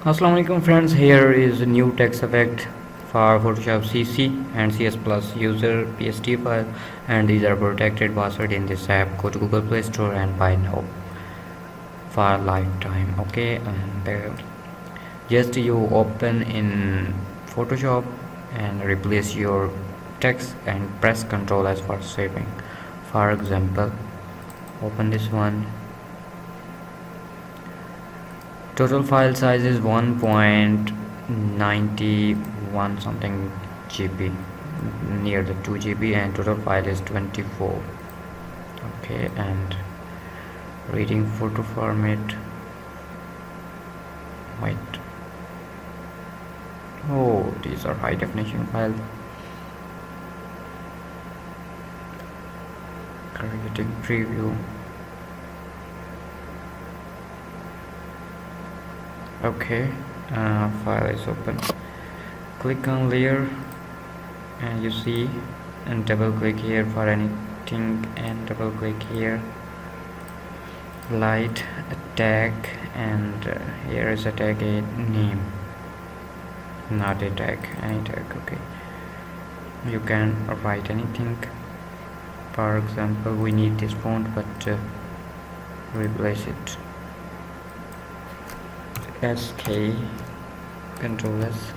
Assalamualaikum friends, here is a new text effect for Photoshop CC and CS Plus user PST file, and these are protected password in this app. Go to Google Play Store and buy now for lifetime. Okay, and just you open in Photoshop and replace your text and press Ctrl S for saving. For example, open this one. Total file size is 1.91 something GB, near the 2 GB, and total file is 24. Okay, and reading photo format. Wait. Oh, these are high definition files. Creating preview. Okay, file is open. Click on layer and you see, and double click here for anything, and double click here, light, a tag, and here is a tag, a name, not a tag, any tag. Okay, you can write anything. For example, we need this font, but replace it SK, Ctrl S,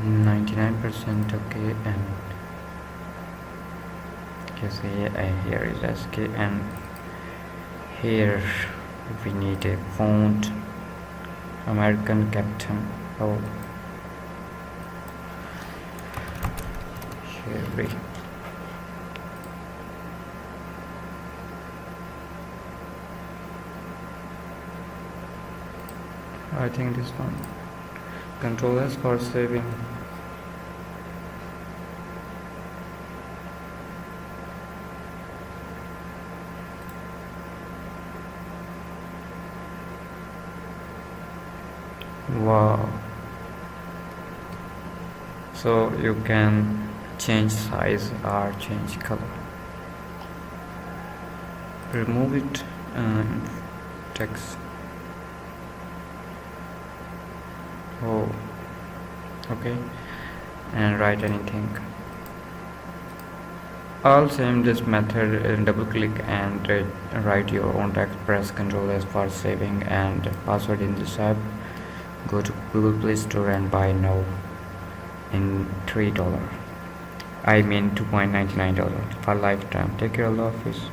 99%. Okay, and you see here is SK, and here we need a font, American Captain. Oh, Sheri. I think this one. Ctrl S for saving. Wow. So you can change size or change color. Remove it and text. Oh, okay, and write anything. All same this method, double click and write your own text, press Ctrl S for saving, and password in this app. Go to Google Play Store and buy now in $3, I mean $2.99 for lifetime. Take care, Allah Hafiz.